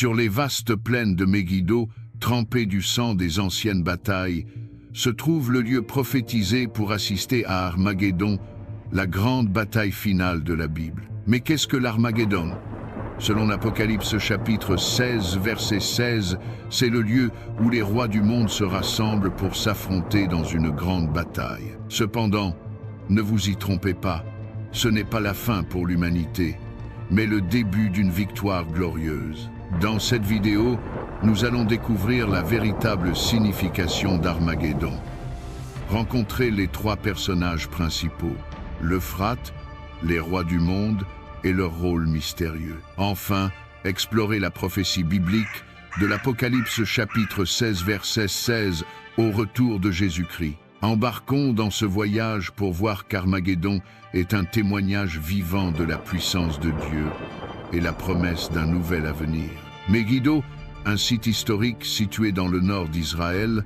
Sur les vastes plaines de Megiddo, trempées du sang des anciennes batailles, se trouve le lieu prophétisé pour assister à Armageddon, la grande bataille finale de la Bible. Mais qu'est-ce que l'Armageddon? Selon l'Apocalypse chapitre 16, verset 16, c'est le lieu où les rois du monde se rassemblent pour s'affronter dans une grande bataille. Cependant, ne vous y trompez pas, ce n'est pas la fin pour l'humanité, mais le début d'une victoire glorieuse. Dans cette vidéo, nous allons découvrir la véritable signification d'Armageddon. Rencontrer les trois personnages principaux, l'Euphrate, les rois du monde et leur rôle mystérieux. Enfin, explorer la prophétie biblique de l'Apocalypse chapitre 16 verset 16 au retour de Jésus-Christ. Embarquons dans ce voyage pour voir qu'Armageddon est un témoignage vivant de la puissance de Dieu et la promesse d'un nouvel avenir. Megiddo, un site historique situé dans le nord d'Israël,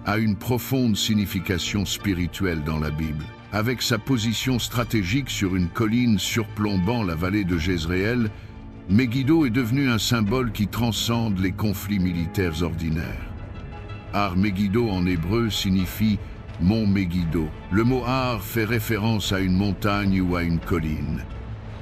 a une profonde signification spirituelle dans la Bible. Avec sa position stratégique sur une colline surplombant la vallée de Jezréel, Megiddo est devenu un symbole qui transcende les conflits militaires ordinaires. Har Megiddo en hébreu signifie Mont Megiddo. Le mot Har fait référence à une montagne ou à une colline.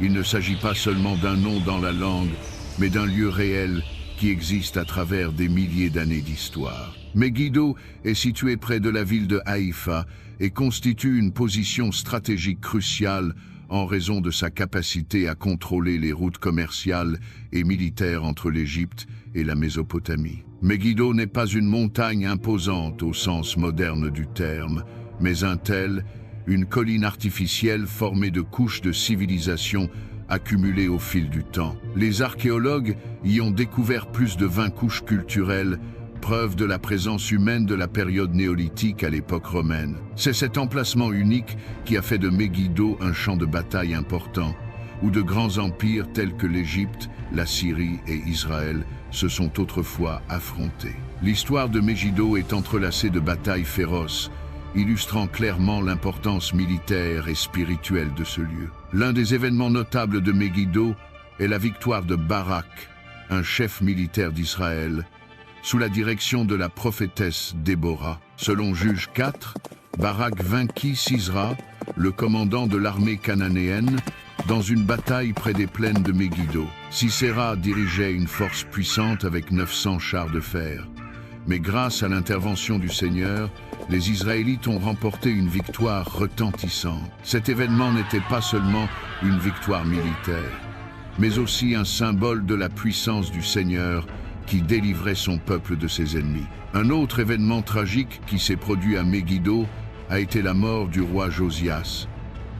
Il ne s'agit pas seulement d'un nom dans la langue, mais d'un lieu réel qui existe à travers des milliers d'années d'histoire. Megiddo est situé près de la ville de Haïfa et constitue une position stratégique cruciale en raison de sa capacité à contrôler les routes commerciales et militaires entre l'Égypte et la Mésopotamie. Megiddo n'est pas une montagne imposante au sens moderne du terme, mais un tel, une colline artificielle formée de couches de civilisation accumulées au fil du temps. Les archéologues y ont découvert plus de 20 couches culturelles, preuve de la présence humaine de la période néolithique à l'époque romaine. C'est cet emplacement unique qui a fait de Megiddo un champ de bataille important, où de grands empires tels que l'Égypte, la Syrie et Israël se sont autrefois affrontés. L'histoire de Megiddo est entrelacée de batailles féroces, illustrant clairement l'importance militaire et spirituelle de ce lieu. L'un des événements notables de Megiddo est la victoire de Barak, un chef militaire d'Israël, sous la direction de la prophétesse Déborah. Selon Juges 4, Barak vainquit Sisra, le commandant de l'armée cananéenne, dans une bataille près des plaines de Megiddo. Sisera dirigeait une force puissante avec 900 chars de fer. Mais grâce à l'intervention du Seigneur, les Israélites ont remporté une victoire retentissante. Cet événement n'était pas seulement une victoire militaire, mais aussi un symbole de la puissance du Seigneur qui délivrait son peuple de ses ennemis. Un autre événement tragique qui s'est produit à Megiddo a été la mort du roi Josias,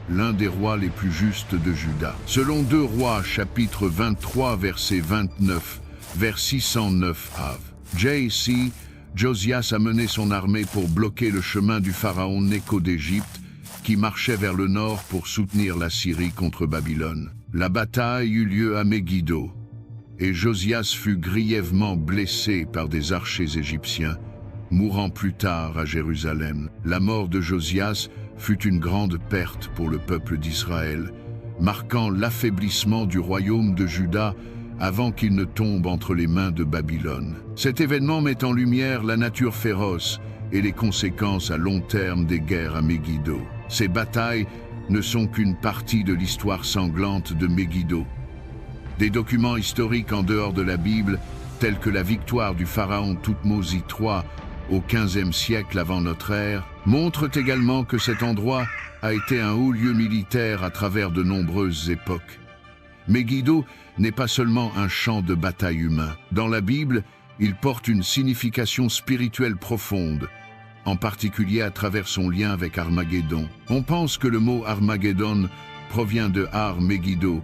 l'un des rois les plus justes de Juda. Selon 2 Rois chapitre 23 verset 29 vers 609 av. J.C. Josias a mené son armée pour bloquer le chemin du pharaon Nécho d'Égypte qui marchait vers le nord pour soutenir la Syrie contre Babylone. La bataille eut lieu à Megiddo et Josias fut grièvement blessé par des archers égyptiens, mourant plus tard à Jérusalem. La mort de Josias fut une grande perte pour le peuple d'Israël, marquant l'affaiblissement du royaume de Juda avant qu'il ne tombe entre les mains de Babylone. Cet événement met en lumière la nature féroce et les conséquences à long terme des guerres à Megiddo. Ces batailles ne sont qu'une partie de l'histoire sanglante de Megiddo. Des documents historiques en dehors de la Bible, tels que la victoire du pharaon Thoutmose III au XVe siècle avant notre ère, montrent également que cet endroit a été un haut lieu militaire à travers de nombreuses époques. Megiddo n'est pas seulement un champ de bataille humain. Dans la Bible, il porte une signification spirituelle profonde, en particulier à travers son lien avec Armageddon. On pense que le mot Armageddon provient de Har Megiddo,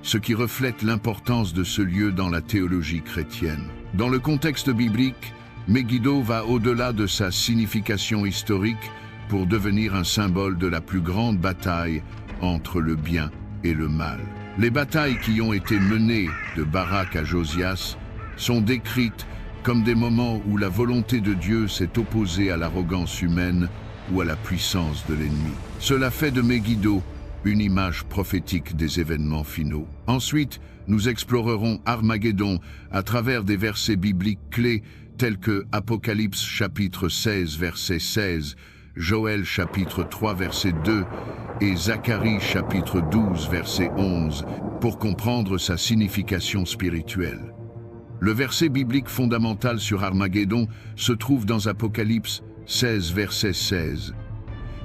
ce qui reflète l'importance de ce lieu dans la théologie chrétienne. Dans le contexte biblique, Megiddo va au-delà de sa signification historique pour devenir un symbole de la plus grande bataille entre le bien et le mal. Les batailles qui ont été menées de Barak à Josias sont décrites comme des moments où la volonté de Dieu s'est opposée à l'arrogance humaine ou à la puissance de l'ennemi. Cela fait de Megiddo une image prophétique des événements finaux. Ensuite, nous explorerons Armageddon à travers des versets bibliques clés tels que Apocalypse chapitre 16 verset 16, Joël chapitre 3 verset 2 et Zacharie chapitre 12 verset 11 pour comprendre sa signification spirituelle. Le verset biblique fondamental sur Armageddon se trouve dans Apocalypse 16 verset 16.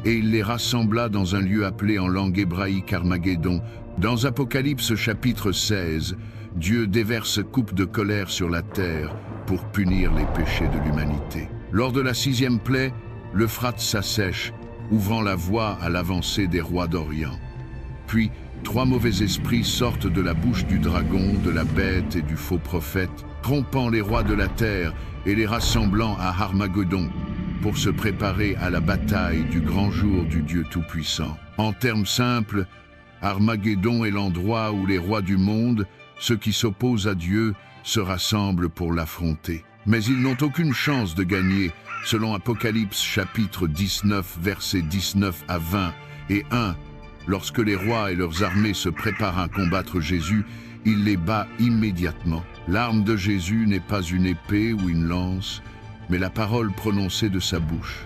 Et il les rassembla dans un lieu appelé en langue hébraïque Armageddon. Dans Apocalypse chapitre 16, Dieu déverse coupe de colère sur la terre pour punir les péchés de l'humanité. Lors de la 6e plaie, l'Euphrate s'assèche, ouvrant la voie à l'avancée des rois d'Orient. Puis, 3 mauvais esprits sortent de la bouche du dragon, de la bête et du faux prophète, trompant les rois de la terre et les rassemblant à Armageddon pour se préparer à la bataille du grand jour du Dieu Tout-Puissant. En termes simples, Armageddon est l'endroit où les rois du monde, ceux qui s'opposent à Dieu, se rassemblent pour l'affronter. Mais ils n'ont aucune chance de gagner, selon Apocalypse chapitre 19, versets 19 à 20 et 1. Lorsque les rois et leurs armées se préparent à combattre Jésus, il les bat immédiatement. L'arme de Jésus n'est pas une épée ou une lance, mais la parole prononcée de sa bouche.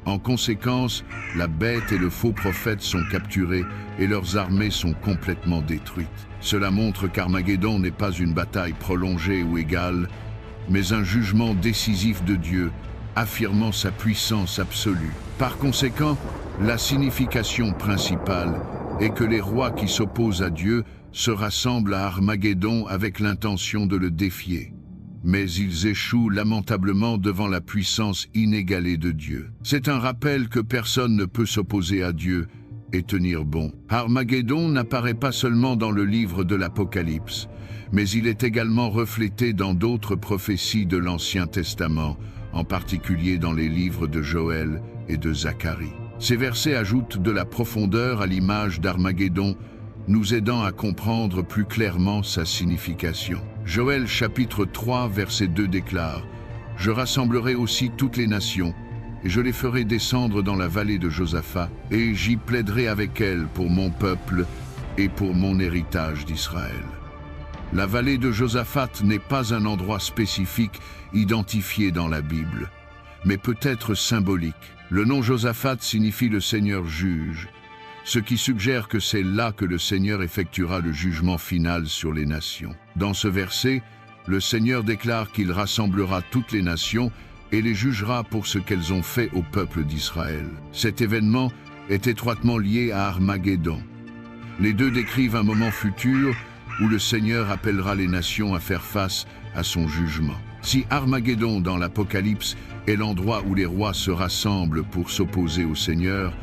En conséquence, la bête et le faux prophète sont capturés et leurs armées sont complètement détruites. Cela montre qu'Armageddon n'est pas une bataille prolongée ou égale, mais un jugement décisif de Dieu, affirmant sa puissance absolue. Par conséquent, la signification principale est que les rois qui s'opposent à Dieu se rassemblent à Armageddon avec l'intention de le défier. Mais ils échouent lamentablement devant la puissance inégalée de Dieu. C'est un rappel que personne ne peut s'opposer à Dieu et tenir bon. Armageddon n'apparaît pas seulement dans le livre de l'Apocalypse, mais il est également reflété dans d'autres prophéties de l'Ancien Testament, en particulier dans les livres de Joël et de Zacharie. Ces versets ajoutent de la profondeur à l'image d'Armageddon, nous aidant à comprendre plus clairement sa signification. Joël chapitre 3 verset 2 déclare « Je rassemblerai aussi toutes les nations, et je les ferai descendre dans la vallée de Josaphat, et j'y plaiderai avec elles pour mon peuple et pour mon héritage d'Israël. » La vallée de Josaphat n'est pas un endroit spécifique identifié dans la Bible, mais peut être symbolique. Le nom Josaphat signifie le Seigneur juge, ce qui suggère que c'est là que le Seigneur effectuera le jugement final sur les nations. Dans ce verset, le Seigneur déclare qu'il rassemblera toutes les nations et les jugera pour ce qu'elles ont fait au peuple d'Israël. Cet événement est étroitement lié à Armageddon. Les deux décrivent un moment futur où le Seigneur appellera les nations à faire face à son jugement. Si Armageddon dans l'Apocalypse est l'endroit où les rois se rassemblent pour s'opposer au Seigneur,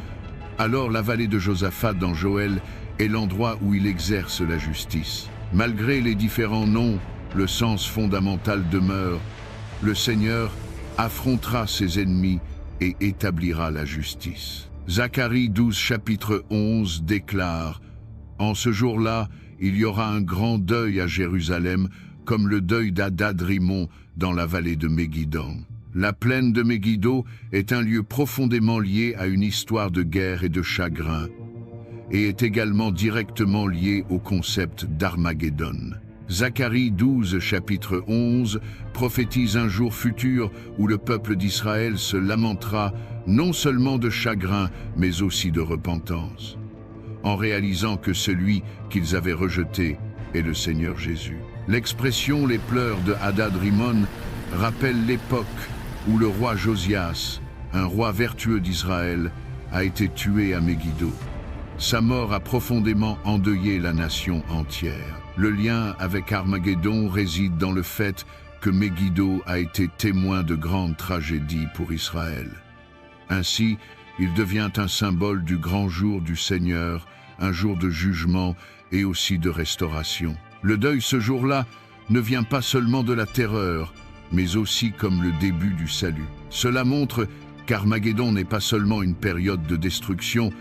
alors la vallée de Josaphat dans Joël est l'endroit où il exerce la justice. Malgré les différents noms, le sens fondamental demeure. Le Seigneur affrontera ses ennemis et établira la justice. Zacharie 12 chapitre 11 déclare « En ce jour-là, il y aura un grand deuil à Jérusalem, comme le deuil d'Hadad-Rimon dans la vallée de Méguidon. » La plaine de Megiddo est un lieu profondément lié à une histoire de guerre et de chagrin, et est également directement lié au concept d'Armageddon. Zacharie 12, chapitre 11, prophétise un jour futur où le peuple d'Israël se lamentera non seulement de chagrin, mais aussi de repentance, en réalisant que celui qu'ils avaient rejeté est le Seigneur Jésus. L'expression « les pleurs de Hadad-Rimon » rappelle l'époque où le roi Josias, un roi vertueux d'Israël, a été tué à Megiddo. Sa mort a profondément endeuillé la nation entière. Le lien avec Armageddon réside dans le fait que Megiddo a été témoin de grandes tragédies pour Israël. Ainsi, il devient un symbole du grand jour du Seigneur, un jour de jugement et aussi de restauration. Le deuil ce jour-là ne vient pas seulement de la terreur, mais aussi comme le début du salut. Cela montre qu'Armageddon n'est pas seulement une période de destruction,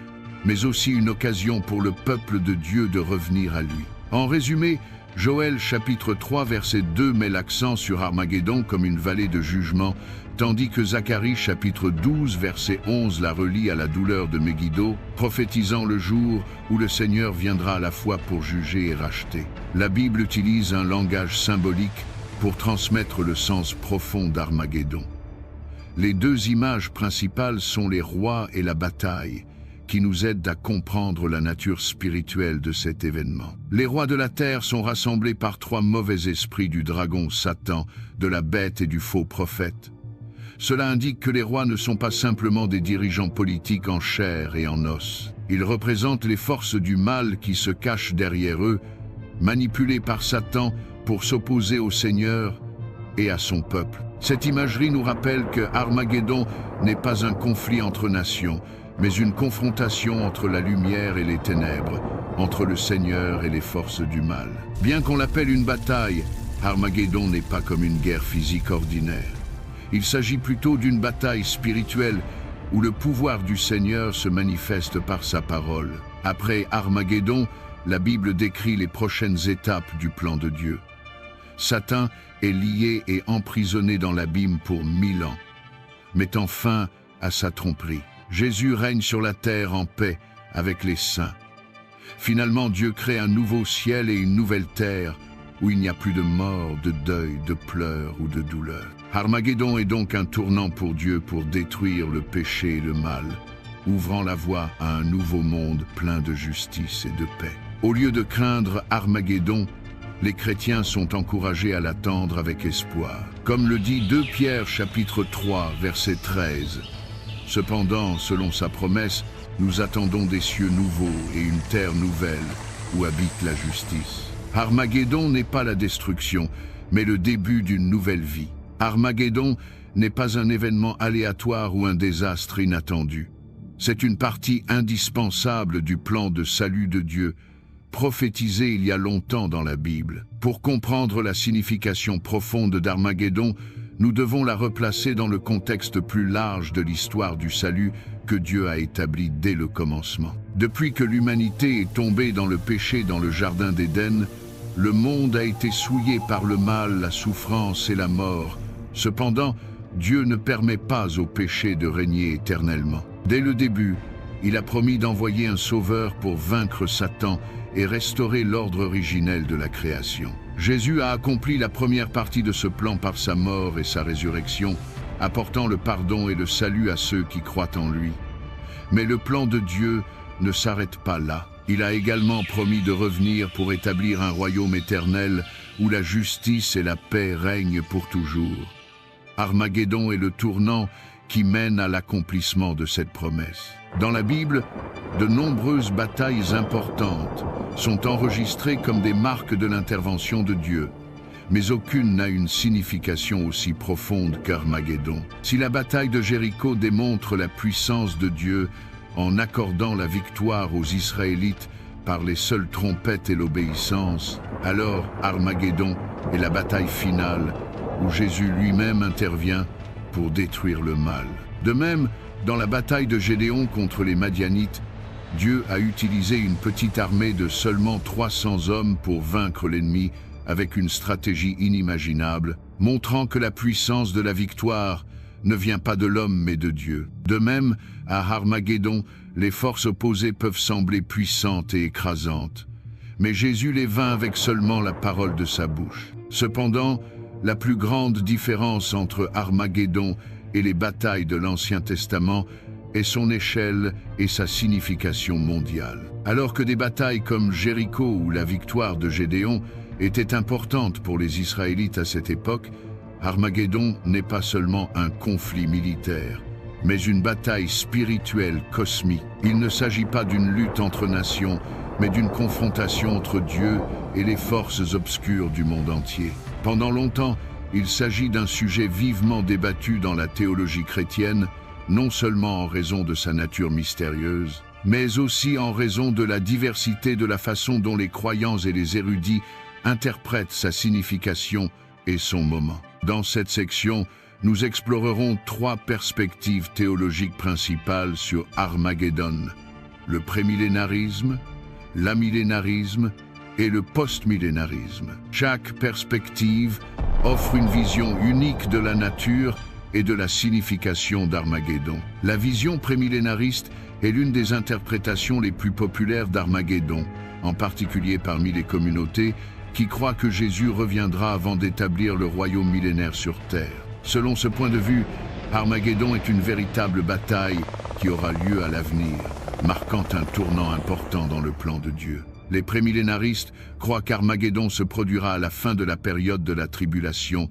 mais aussi une occasion pour le peuple de Dieu de revenir à lui. En résumé, Joël chapitre 3 verset 2 met l'accent sur Armageddon comme une vallée de jugement, tandis que Zacharie chapitre 12 verset 11 la relie à la douleur de Megiddo, prophétisant le jour où le Seigneur viendra à la fois pour juger et racheter. La Bible utilise un langage symbolique pour transmettre le sens profond d'Armageddon. Les deux images principales sont les rois et la bataille, qui nous aident à comprendre la nature spirituelle de cet événement. Les rois de la terre sont rassemblés par trois mauvais esprits du dragon Satan, de la bête et du faux prophète. Cela indique que les rois ne sont pas simplement des dirigeants politiques en chair et en os. Ils représentent les forces du mal qui se cachent derrière eux, manipulées par Satan pour s'opposer au Seigneur et à son peuple. Cette imagerie nous rappelle que Armageddon n'est pas un conflit entre nations, mais une confrontation entre la lumière et les ténèbres, entre le Seigneur et les forces du mal. Bien qu'on l'appelle une bataille, Armageddon n'est pas comme une guerre physique ordinaire. Il s'agit plutôt d'une bataille spirituelle où le pouvoir du Seigneur se manifeste par sa parole. Après Armageddon, la Bible décrit les prochaines étapes du plan de Dieu. Satan est lié et emprisonné dans l'abîme pour 1000 ans, mettant fin à sa tromperie. Jésus règne sur la terre en paix avec les saints. Finalement, Dieu crée un nouveau ciel et une nouvelle terre où il n'y a plus de mort, de deuil, de pleurs ou de douleur. Armageddon est donc un tournant pour Dieu pour détruire le péché et le mal, ouvrant la voie à un nouveau monde plein de justice et de paix. Au lieu de craindre Armageddon, les chrétiens sont encouragés à l'attendre avec espoir. Comme le dit 2 Pierre chapitre 3 verset 13. Cependant, selon sa promesse, nous attendons des cieux nouveaux et une terre nouvelle où habite la justice. Armageddon n'est pas la destruction, mais le début d'une nouvelle vie. Armageddon n'est pas un événement aléatoire ou un désastre inattendu. C'est une partie indispensable du plan de salut de Dieu, prophétisé il y a longtemps dans la Bible. Pour comprendre la signification profonde d'Armageddon, nous devons la replacer dans le contexte plus large de l'histoire du salut que Dieu a établi dès le commencement. Depuis que l'humanité est tombée dans le péché dans le jardin d'Éden, le monde a été souillé par le mal, la souffrance et la mort. Cependant, Dieu ne permet pas au péché de régner éternellement. Dès le début, il a promis d'envoyer un sauveur pour vaincre Satan et restaurer l'ordre originel de la création. Jésus a accompli la première partie de ce plan par sa mort et sa résurrection, apportant le pardon et le salut à ceux qui croient en lui. Mais le plan de Dieu ne s'arrête pas là. Il a également promis de revenir pour établir un royaume éternel où la justice et la paix règnent pour toujours. Armageddon est le tournant qui mène à l'accomplissement de cette promesse. Dans la Bible, de nombreuses batailles importantes sont enregistrées comme des marques de l'intervention de Dieu, mais aucune n'a une signification aussi profonde qu'Armageddon. Si la bataille de Jéricho démontre la puissance de Dieu en accordant la victoire aux Israélites par les seules trompettes et l'obéissance, alors Armageddon est la bataille finale où Jésus lui-même intervient pour détruire le mal. De même, dans la bataille de Gédéon contre les Madianites, Dieu a utilisé une petite armée de seulement 300 hommes pour vaincre l'ennemi avec une stratégie inimaginable, montrant que la puissance de la victoire ne vient pas de l'homme mais de Dieu. De même, à Armageddon, les forces opposées peuvent sembler puissantes et écrasantes, mais Jésus les vainc avec seulement la parole de sa bouche. Cependant, la plus grande différence entre Armageddon et les batailles de l'Ancien Testament est son échelle et sa signification mondiale. Alors que des batailles comme Jéricho ou la victoire de Gédéon étaient importantes pour les Israélites à cette époque, Armageddon n'est pas seulement un conflit militaire, mais une bataille spirituelle cosmique. Il ne s'agit pas d'une lutte entre nations, mais d'une confrontation entre Dieu et les forces obscures du monde entier. Pendant longtemps, il s'agit d'un sujet vivement débattu dans la théologie chrétienne, non seulement en raison de sa nature mystérieuse, mais aussi en raison de la diversité de la façon dont les croyants et les érudits interprètent sa signification et son moment. Dans cette section, nous explorerons 3 perspectives théologiques principales sur Armageddon: le prémillénarisme, l'amillénarisme et le postmillénarisme. Chaque perspective offre une vision unique de la nature et de la signification d'Armageddon. La vision prémillénariste est l'une des interprétations les plus populaires d'Armageddon, en particulier parmi les communautés qui croient que Jésus reviendra avant d'établir le royaume millénaire sur Terre. Selon ce point de vue, Armageddon est une véritable bataille qui aura lieu à l'avenir, marquant un tournant important dans le plan de Dieu. Les prémillénaristes croient qu'Armageddon se produira à la fin de la période de la tribulation,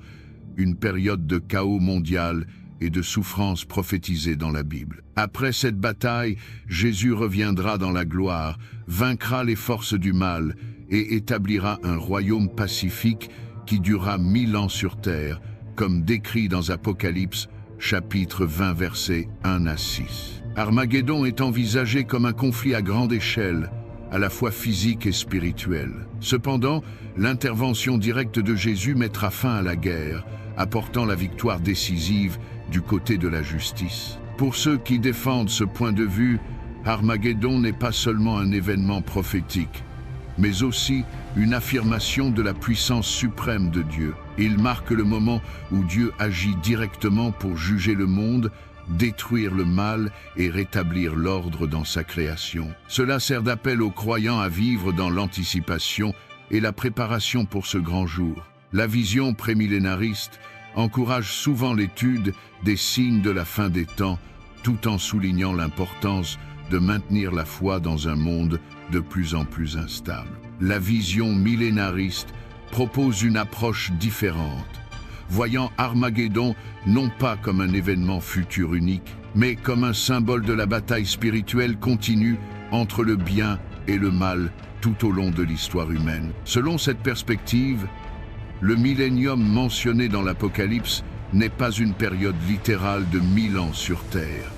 une période de chaos mondial et de souffrance prophétisée dans la Bible. Après cette bataille, Jésus reviendra dans la gloire, vaincra les forces du mal et établira un royaume pacifique qui durera 1000 ans sur terre, comme décrit dans Apocalypse, chapitre 20, versets 1 à 6. Armageddon est envisagé comme un conflit à grande échelle, à la fois physique et spirituel. Cependant, l'intervention directe de Jésus mettra fin à la guerre, apportant la victoire décisive du côté de la justice. Pour ceux qui défendent ce point de vue, Armageddon n'est pas seulement un événement prophétique, mais aussi une affirmation de la puissance suprême de Dieu. Il marque le moment où Dieu agit directement pour juger le monde, détruire le mal et rétablir l'ordre dans sa création. Cela sert d'appel aux croyants à vivre dans l'anticipation et la préparation pour ce grand jour. La vision prémillénariste encourage souvent l'étude des signes de la fin des temps, tout en soulignant l'importance de maintenir la foi dans un monde de plus en plus instable. La vision millénariste propose une approche différente, voyant Armageddon non pas comme un événement futur unique, mais comme un symbole de la bataille spirituelle continue entre le bien et le mal tout au long de l'histoire humaine. Selon cette perspective, le millénium mentionné dans l'Apocalypse n'est pas une période littérale de 1000 ans sur Terre,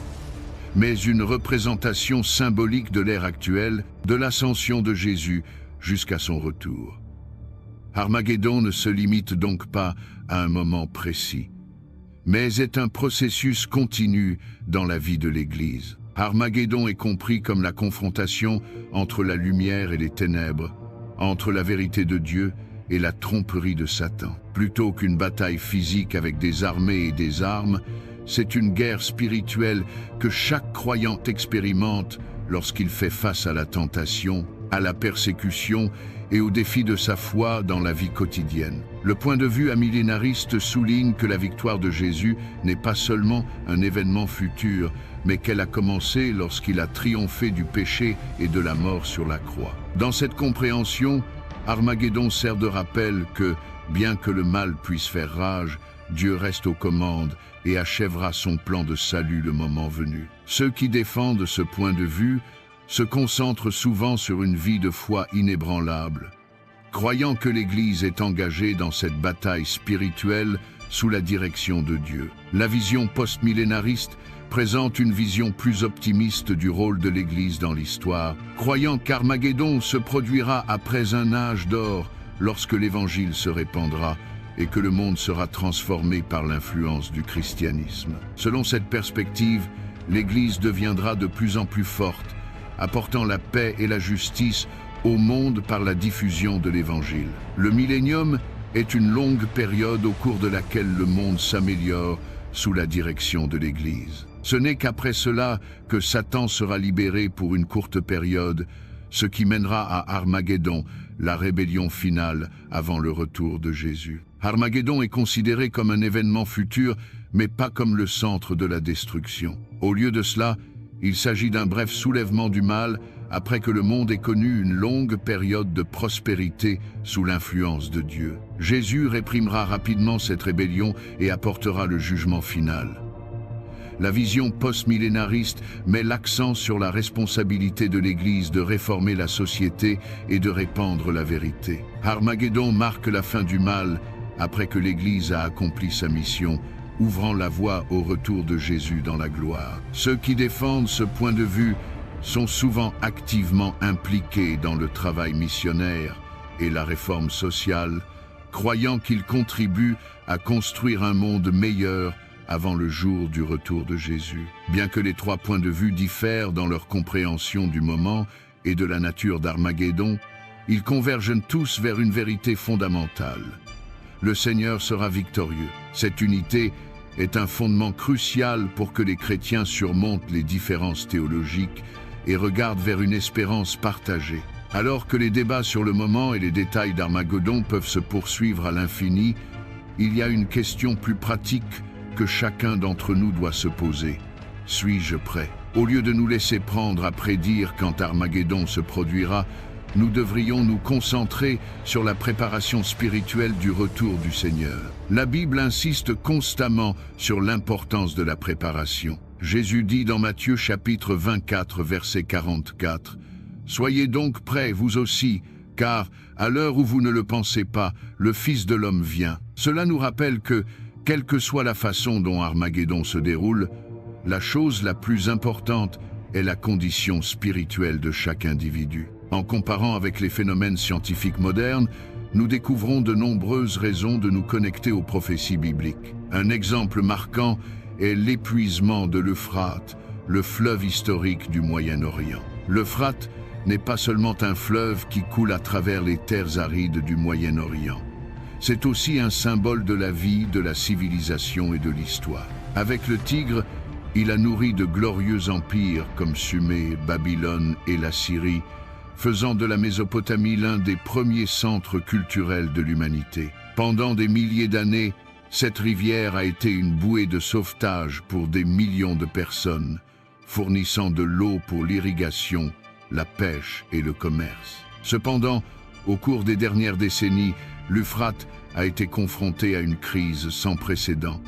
mais une représentation symbolique de l'ère actuelle, de l'ascension de Jésus jusqu'à son retour. Armageddon ne se limite donc pas à un moment précis, mais est un processus continu dans la vie de l'Église. Armageddon est compris comme la confrontation entre la lumière et les ténèbres, entre la vérité de Dieu et la tromperie de Satan. Plutôt qu'une bataille physique avec des armées et des armes, c'est une guerre spirituelle que chaque croyant expérimente lorsqu'il fait face à la tentation, à la persécution et aux défis de sa foi dans la vie quotidienne. Le point de vue amillénariste souligne que la victoire de Jésus n'est pas seulement un événement futur, mais qu'elle a commencé lorsqu'il a triomphé du péché et de la mort sur la croix. Dans cette compréhension, Armageddon sert de rappel que, bien que le mal puisse faire rage, Dieu reste aux commandes et achèvera son plan de salut le moment venu. Ceux qui défendent ce point de vue se concentrent souvent sur une vie de foi inébranlable, croyant que l'Église est engagée dans cette bataille spirituelle sous la direction de Dieu. La vision postmillénariste présente une vision plus optimiste du rôle de l'Église dans l'histoire, croyant qu'Armageddon se produira après un âge d'or lorsque l'Évangile se répandra et que le monde sera transformé par l'influence du christianisme. Selon cette perspective, l'Église deviendra de plus en plus forte, apportant la paix et la justice au monde par la diffusion de l'Évangile. Le millénium est une longue période au cours de laquelle le monde s'améliore sous la direction de l'Église. Ce n'est qu'après cela que Satan sera libéré pour une courte période, ce qui mènera à Armageddon, la rébellion finale avant le retour de Jésus. Armageddon est considéré comme un événement futur, mais pas comme le centre de la destruction. Au lieu de cela, il s'agit d'un bref soulèvement du mal après que le monde ait connu une longue période de prospérité sous l'influence de Dieu. Jésus réprimera rapidement cette rébellion et apportera le jugement final. La vision postmillénariste met l'accent sur la responsabilité de l'Église de réformer la société et de répandre la vérité. Armageddon marque la fin du mal après que l'Église a accompli sa mission, ouvrant la voie au retour de Jésus dans la gloire. Ceux qui défendent ce point de vue sont souvent activement impliqués dans le travail missionnaire et la réforme sociale, croyant qu'ils contribuent à construire un monde meilleur avant le jour du retour de Jésus. Bien que les trois points de vue diffèrent dans leur compréhension du moment et de la nature d'Armageddon, ils convergent tous vers une vérité fondamentale. Le Seigneur sera victorieux. Cette unité est un fondement crucial pour que les chrétiens surmontent les différences théologiques et regardent vers une espérance partagée. Alors que les débats sur le moment et les détails d'Armageddon peuvent se poursuivre à l'infini, il y a une question plus pratique que chacun d'entre nous doit se poser. Suis-je prêt? Au lieu de nous laisser prendre à prédire quand Armageddon se produira, nous devrions nous concentrer sur la préparation spirituelle du retour du Seigneur. La Bible insiste constamment sur l'importance de la préparation. Jésus dit dans Matthieu chapitre 24, verset 44, « Soyez donc prêts, vous aussi, car, à l'heure où vous ne le pensez pas, le Fils de l'homme vient. » Cela nous rappelle que, quelle que soit la façon dont Armageddon se déroule, la chose la plus importante est la condition spirituelle de chaque individu. En comparant avec les phénomènes scientifiques modernes, nous découvrons de nombreuses raisons de nous connecter aux prophéties bibliques. Un exemple marquant est l'épuisement de l'Euphrate, le fleuve historique du Moyen-Orient. L'Euphrate n'est pas seulement un fleuve qui coule à travers les terres arides du Moyen-Orient. C'est aussi un symbole de la vie, de la civilisation et de l'histoire. Avec le Tigre, il a nourri de glorieux empires comme Sumé, Babylone et la Syrie, faisant de la Mésopotamie l'un des premiers centres culturels de l'humanité. Pendant des milliers d'années, cette rivière a été une bouée de sauvetage pour des millions de personnes, fournissant de l'eau pour l'irrigation, la pêche et le commerce. Cependant, au cours des dernières décennies, l'Euphrate a été confronté à une crise sans précédent.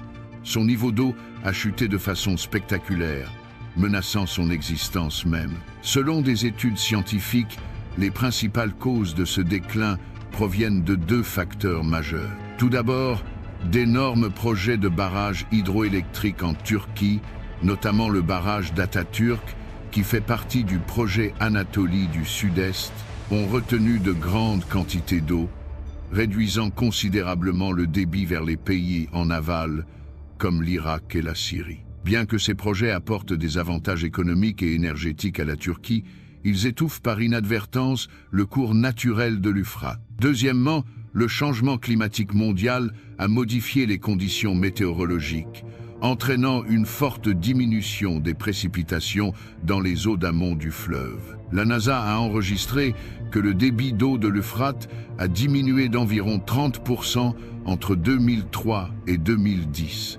Son niveau d'eau a chuté de façon spectaculaire, menaçant son existence même. Selon des études scientifiques, les principales causes de ce déclin proviennent de deux facteurs majeurs. Tout d'abord, d'énormes projets de barrages hydroélectriques en Turquie, notamment le barrage d'Atatürk, qui fait partie du projet Anatolie du Sud-Est, ont retenu de grandes quantités d'eau, réduisant considérablement le débit vers les pays en aval, comme l'Irak et la Syrie. Bien que ces projets apportent des avantages économiques et énergétiques à la Turquie, ils étouffent par inadvertance le cours naturel de l'Euphrate. Deuxièmement, le changement climatique mondial a modifié les conditions météorologiques, entraînant une forte diminution des précipitations dans les eaux d'amont du fleuve. La NASA a enregistré que le débit d'eau de l'Euphrate a diminué d'environ 30% entre 2003 et 2010.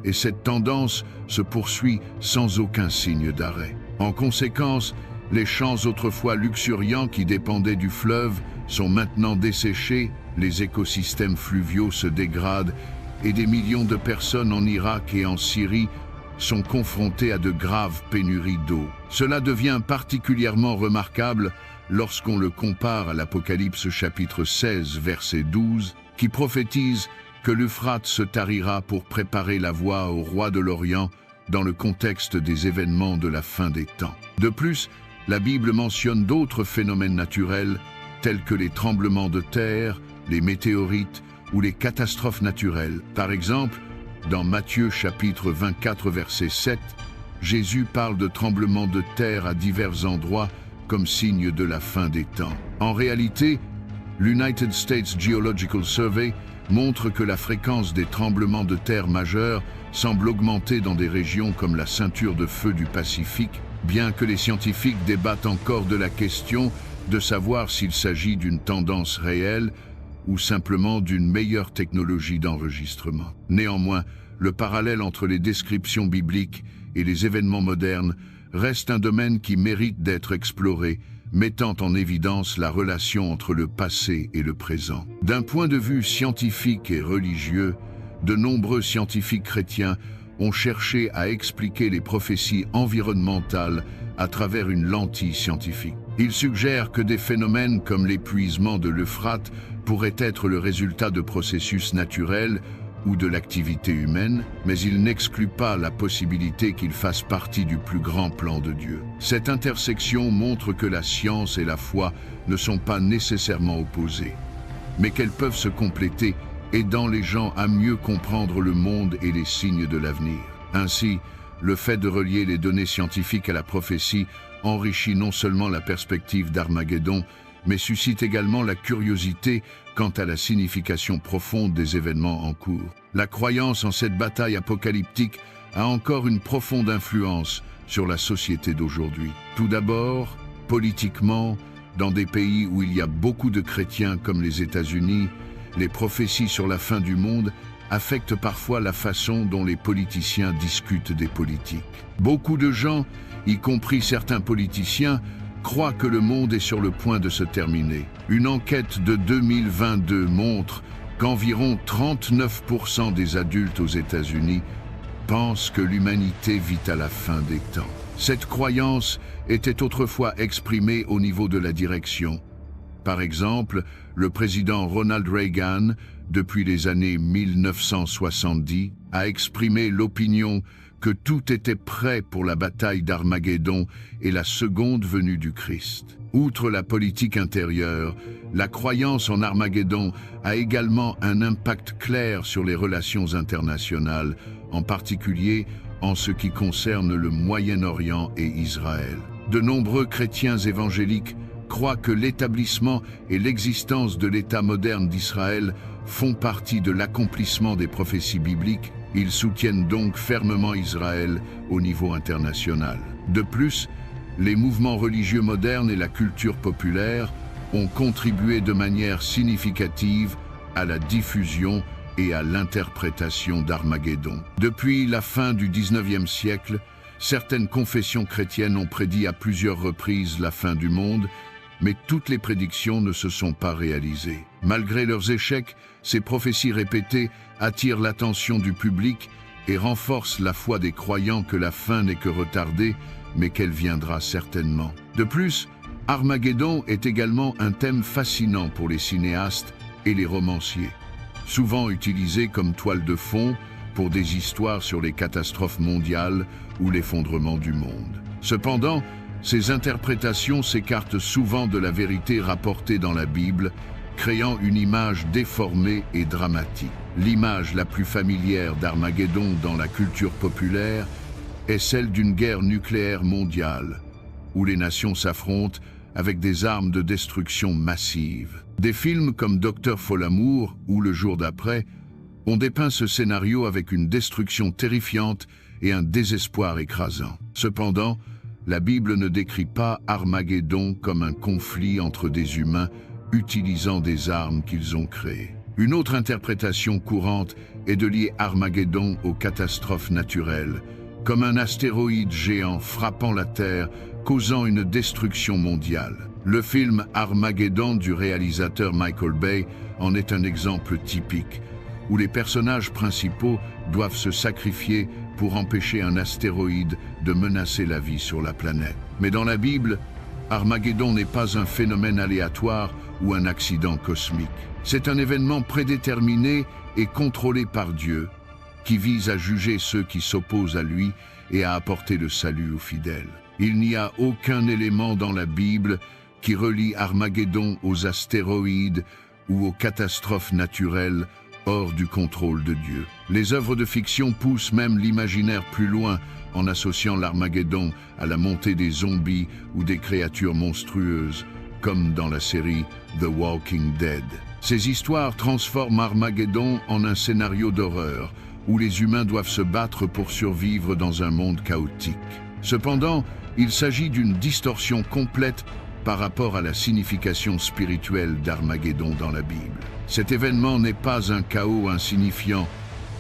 Et cette tendance se poursuit sans aucun signe d'arrêt. En conséquence, les champs autrefois luxuriants qui dépendaient du fleuve sont maintenant desséchés, les écosystèmes fluviaux se dégradent et des millions de personnes en Irak et en Syrie sont confrontées à de graves pénuries d'eau. Cela devient particulièrement remarquable lorsqu'on le compare à l'Apocalypse chapitre 16, verset 12, qui prophétise que l'Euphrate se tarira pour préparer la voie au roi de l'Orient dans le contexte des événements de la fin des temps. De plus, la Bible mentionne d'autres phénomènes naturels tels que les tremblements de terre, les météorites ou les catastrophes naturelles. Par exemple, dans Matthieu chapitre 24 verset 7, Jésus parle de tremblements de terre à divers endroits comme signe de la fin des temps. En réalité, l'United States Geological Survey montre que la fréquence des tremblements de terre majeurs semble augmenter dans des régions comme la ceinture de feu du Pacifique, bien que les scientifiques débattent encore de la question de savoir s'il s'agit d'une tendance réelle ou simplement d'une meilleure technologie d'enregistrement. Néanmoins, le parallèle entre les descriptions bibliques et les événements modernes reste un domaine qui mérite d'être exploré, mettant en évidence la relation entre le passé et le présent. D'un point de vue scientifique et religieux, de nombreux scientifiques chrétiens ont cherché à expliquer les prophéties environnementales à travers une lentille scientifique. Ils suggèrent que des phénomènes comme l'épuisement de l'Euphrate pourraient être le résultat de processus naturels ou de l'activité humaine, mais ils n'excluent pas la possibilité qu'ils fassent partie du plus grand plan de Dieu. Cette intersection montre que la science et la foi ne sont pas nécessairement opposées, mais qu'elles peuvent se compléter, aidant les gens à mieux comprendre le monde et les signes de l'avenir. Ainsi, le fait de relier les données scientifiques à la prophétie enrichit non seulement la perspective d'Armageddon, mais suscite également la curiosité quant à la signification profonde des événements en cours. La croyance en cette bataille apocalyptique a encore une profonde influence sur la société d'aujourd'hui. Tout d'abord, politiquement, dans des pays où il y a beaucoup de chrétiens comme les États-Unis, les prophéties sur la fin du monde affectent parfois la façon dont les politiciens discutent des politiques. Beaucoup de gens, y compris certains politiciens, croient que le monde est sur le point de se terminer. Une enquête de 2022 montre qu'environ 39% des adultes aux États-Unis pensent que l'humanité vit à la fin des temps. Cette croyance était autrefois exprimée au niveau de la direction. Par exemple, le président Ronald Reagan, depuis les années 1970, a exprimé l'opinion que tout était prêt pour la bataille d'Armageddon et la seconde venue du Christ. Outre la politique intérieure, la croyance en Armageddon a également un impact clair sur les relations internationales, en particulier en ce qui concerne le Moyen-Orient et Israël. De nombreux chrétiens évangéliques croient que l'établissement et l'existence de l'État moderne d'Israël font partie de l'accomplissement des prophéties bibliques. Ils soutiennent donc fermement Israël au niveau international. De plus, les mouvements religieux modernes et la culture populaire ont contribué de manière significative à la diffusion et à l'interprétation d'Armageddon. Depuis la fin du XIXe siècle, certaines confessions chrétiennes ont prédit à plusieurs reprises la fin du monde, mais toutes les prédictions ne se sont pas réalisées. Malgré leurs échecs, ces prophéties répétées attirent l'attention du public et renforcent la foi des croyants que la fin n'est que retardée, mais qu'elle viendra certainement. De plus, Armageddon est également un thème fascinant pour les cinéastes et les romanciers, souvent utilisé comme toile de fond pour des histoires sur les catastrophes mondiales ou l'effondrement du monde. Cependant, ces interprétations s'écartent souvent de la vérité rapportée dans la Bible, créant une image déformée et dramatique. L'image la plus familière d'Armageddon dans la culture populaire est celle d'une guerre nucléaire mondiale, où les nations s'affrontent avec des armes de destruction massive. Des films comme Docteur Folamour ou Le jour d'après ont dépeint ce scénario avec une destruction terrifiante et un désespoir écrasant. Cependant, la Bible ne décrit pas Armageddon comme un conflit entre des humains utilisant des armes qu'ils ont créées. Une autre interprétation courante est de lier Armageddon aux catastrophes naturelles, comme un astéroïde géant frappant la Terre, causant une destruction mondiale. Le film Armageddon du réalisateur Michael Bay en est un exemple typique, où les personnages principaux doivent se sacrifier pour empêcher un astéroïde de menacer la vie sur la planète. Mais dans la Bible, Armageddon n'est pas un phénomène aléatoire ou un accident cosmique. C'est un événement prédéterminé et contrôlé par Dieu, qui vise à juger ceux qui s'opposent à lui et à apporter le salut aux fidèles. Il n'y a aucun élément dans la Bible qui relie Armageddon aux astéroïdes ou aux catastrophes naturelles hors du contrôle de Dieu. Les œuvres de fiction poussent même l'imaginaire plus loin en associant l'Armageddon à la montée des zombies ou des créatures monstrueuses, comme dans la série The Walking Dead. Ces histoires transforment Armageddon en un scénario d'horreur, où les humains doivent se battre pour survivre dans un monde chaotique. Cependant, il s'agit d'une distorsion complète par rapport à la signification spirituelle d'Armageddon dans la Bible. Cet événement n'est pas un chaos insignifiant,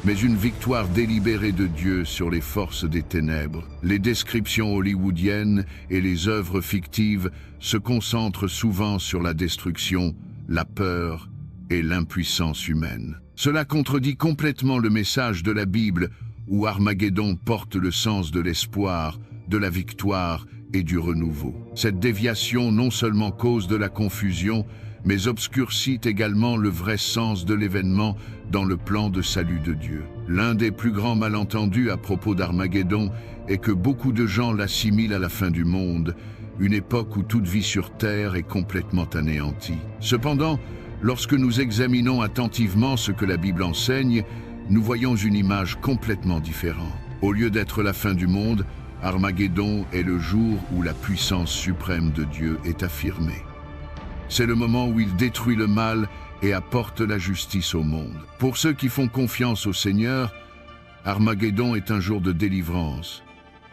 mais une victoire délibérée de Dieu sur les forces des ténèbres. Les descriptions hollywoodiennes et les œuvres fictives se concentrent souvent sur la destruction, la peur et l'impuissance humaine. Cela contredit complètement le message de la Bible, où Armageddon porte le sens de l'espoir, de la victoire et du renouveau. Cette déviation non seulement cause de la confusion, mais obscurcit également le vrai sens de l'événement dans le plan de salut de Dieu. L'un des plus grands malentendus à propos d'Armageddon est que beaucoup de gens l'assimilent à la fin du monde, une époque où toute vie sur Terre est complètement anéantie. Cependant, lorsque nous examinons attentivement ce que la Bible enseigne, nous voyons une image complètement différente. Au lieu d'être la fin du monde, Armageddon est le jour où la puissance suprême de Dieu est affirmée. C'est le moment où il détruit le mal et apporte la justice au monde. Pour ceux qui font confiance au Seigneur, Armageddon est un jour de délivrance,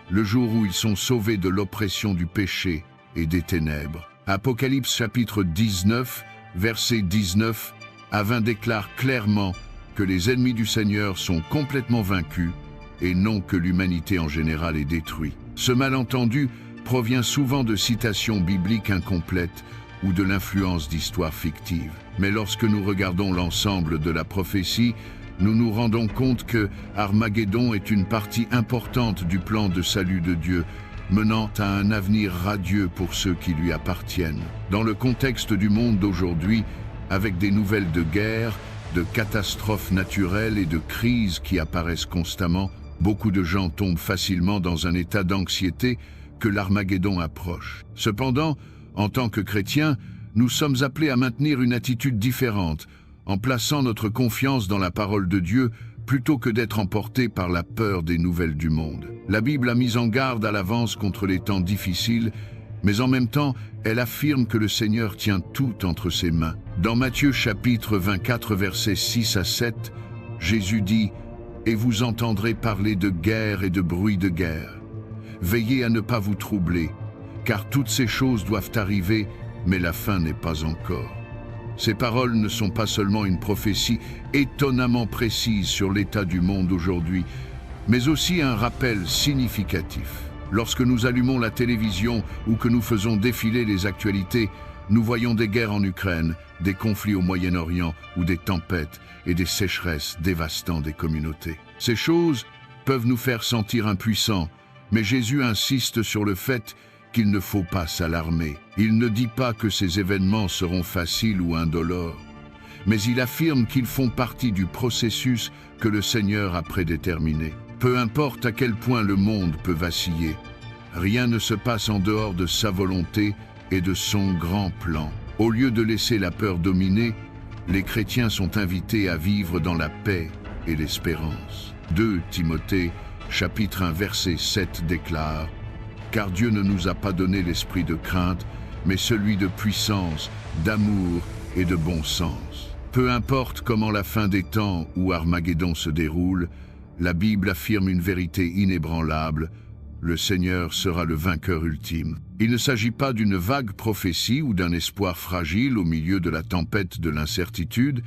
le jour où ils sont sauvés de l'oppression du péché et des ténèbres. Apocalypse chapitre 19, verset 19 à 20 déclare clairement que les ennemis du Seigneur sont complètement vaincus et non que l'humanité en général est détruite. Ce malentendu provient souvent de citations bibliques incomplètes ou de l'influence d'histoires fictives. Mais lorsque nous regardons l'ensemble de la prophétie, nous nous rendons compte que Armageddon est une partie importante du plan de salut de Dieu, menant à un avenir radieux pour ceux qui lui appartiennent. Dans le contexte du monde d'aujourd'hui, avec des nouvelles de guerre, de catastrophes naturelles et de crises qui apparaissent constamment, beaucoup de gens tombent facilement dans un état d'anxiété que l'Armageddon approche. Cependant, en tant que chrétiens, nous sommes appelés à maintenir une attitude différente, en plaçant notre confiance dans la parole de Dieu plutôt que d'être emportés par la peur des nouvelles du monde. La Bible a mis en garde à l'avance contre les temps difficiles, mais en même temps, elle affirme que le Seigneur tient tout entre ses mains. Dans Matthieu chapitre 24, versets 6 à 7, Jésus dit « Et vous entendrez parler de guerre et de bruit de guerre. Veillez à ne pas vous troubler, car toutes ces choses doivent arriver, mais la fin n'est pas encore. » Ces paroles ne sont pas seulement une prophétie étonnamment précise sur l'état du monde aujourd'hui, mais aussi un rappel significatif. Lorsque nous allumons la télévision ou que nous faisons défiler les actualités, nous voyons des guerres en Ukraine, des conflits au Moyen-Orient ou des tempêtes et des sécheresses dévastant des communautés. Ces choses peuvent nous faire sentir impuissants, mais Jésus insiste sur le fait qu'il ne faut pas s'alarmer. Il ne dit pas que ces événements seront faciles ou indolores, mais il affirme qu'ils font partie du processus que le Seigneur a prédéterminé. Peu importe à quel point le monde peut vaciller, rien ne se passe en dehors de sa volonté et de son grand plan. Au lieu de laisser la peur dominer, les chrétiens sont invités à vivre dans la paix et l'espérance. 2 Timothée, chapitre 1, verset 7 déclare « Car Dieu ne nous a pas donné l'esprit de crainte, mais celui de puissance, d'amour et de bon sens. » Peu importe comment la fin des temps ou Armageddon se déroule, la Bible affirme une vérité inébranlable: le Seigneur sera le vainqueur ultime. Il ne s'agit pas d'une vague prophétie ou d'un espoir fragile au milieu de la tempête de l'incertitude,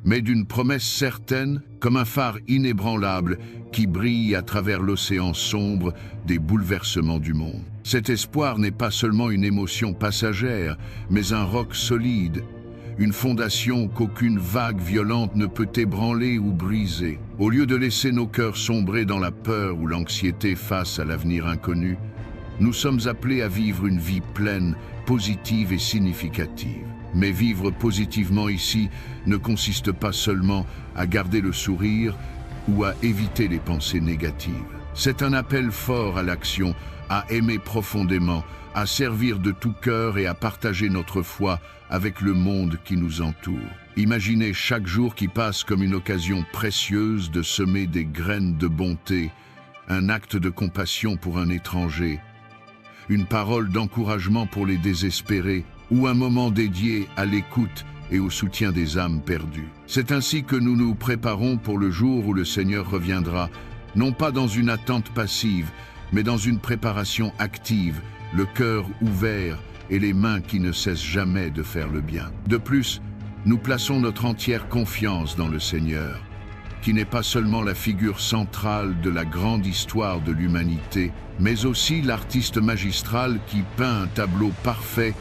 mais d'une promesse certaine, comme un phare inébranlable qui brille à travers l'océan sombre des bouleversements du monde. Cet espoir n'est pas seulement une émotion passagère, mais un roc solide, une fondation qu'aucune vague violente ne peut ébranler ou briser. Au lieu de laisser nos cœurs sombrer dans la peur ou l'anxiété face à l'avenir inconnu, nous sommes appelés à vivre une vie pleine, positive et significative. Mais vivre positivement ici ne consiste pas seulement à garder le sourire ou à éviter les pensées négatives. C'est un appel fort à l'action, à aimer profondément, à servir de tout cœur et à partager notre foi avec le monde qui nous entoure. Imaginez chaque jour qui passe comme une occasion précieuse de semer des graines de bonté, un acte de compassion pour un étranger, une parole d'encouragement pour les désespérés ou un moment dédié à l'écoute et au soutien des âmes perdues. C'est ainsi que nous nous préparons pour le jour où le Seigneur reviendra, non pas dans une attente passive, mais dans une préparation active, le cœur ouvert et les mains qui ne cessent jamais de faire le bien. De plus, nous plaçons notre entière confiance dans le Seigneur, qui n'est pas seulement la figure centrale de la grande histoire de l'humanité, mais aussi l'artiste magistral qui peint un tableau parfait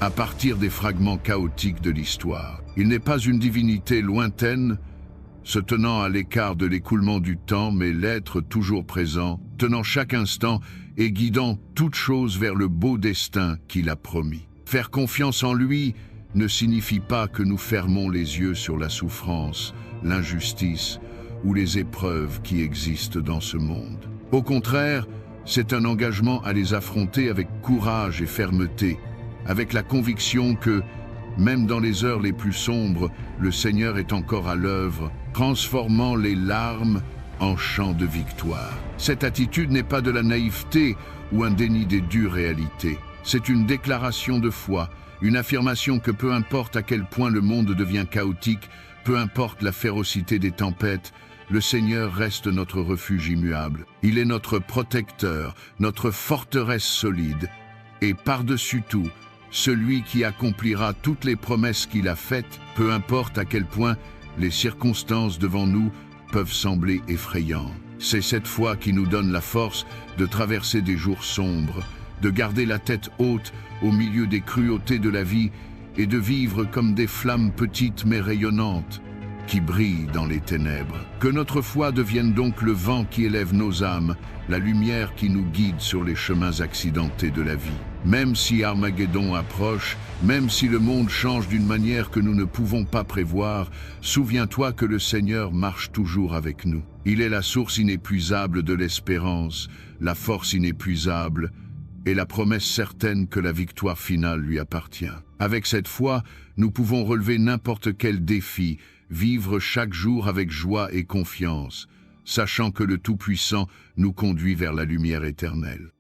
à partir des fragments chaotiques de l'histoire. Il n'est pas une divinité lointaine, se tenant à l'écart de l'écoulement du temps, mais l'être toujours présent, tenant chaque instant et guidant toute chose vers le beau destin qu'il a promis. Faire confiance en lui ne signifie pas que nous fermons les yeux sur la souffrance, l'injustice ou les épreuves qui existent dans ce monde. Au contraire, c'est un engagement à les affronter avec courage et fermeté, avec la conviction que, même dans les heures les plus sombres, le Seigneur est encore à l'œuvre, transformant les larmes en chants de victoire. Cette attitude n'est pas de la naïveté ou un déni des dures réalités. C'est une déclaration de foi, Une affirmation que peu importe à quel point le monde devient chaotique, peu importe la férocité des tempêtes, le Seigneur reste notre refuge immuable. Il est notre protecteur, notre forteresse solide. Et par-dessus tout, celui qui accomplira toutes les promesses qu'il a faites, peu importe à quel point les circonstances devant nous peuvent sembler effrayantes. C'est cette foi qui nous donne la force de traverser des jours sombres, de garder la tête haute au milieu des cruautés de la vie et de vivre comme des flammes petites mais rayonnantes qui brillent dans les ténèbres. Que notre foi devienne donc le vent qui élève nos âmes, la lumière qui nous guide sur les chemins accidentés de la vie. Même si Armageddon approche, même si le monde change d'une manière que nous ne pouvons pas prévoir, souviens-toi que le Seigneur marche toujours avec nous. Il est la source inépuisable de l'espérance, la force inépuisable et la promesse certaine que la victoire finale lui appartient. Avec cette foi, nous pouvons relever n'importe quel défi, vivre chaque jour avec joie et confiance, sachant que le Tout-Puissant nous conduit vers la lumière éternelle.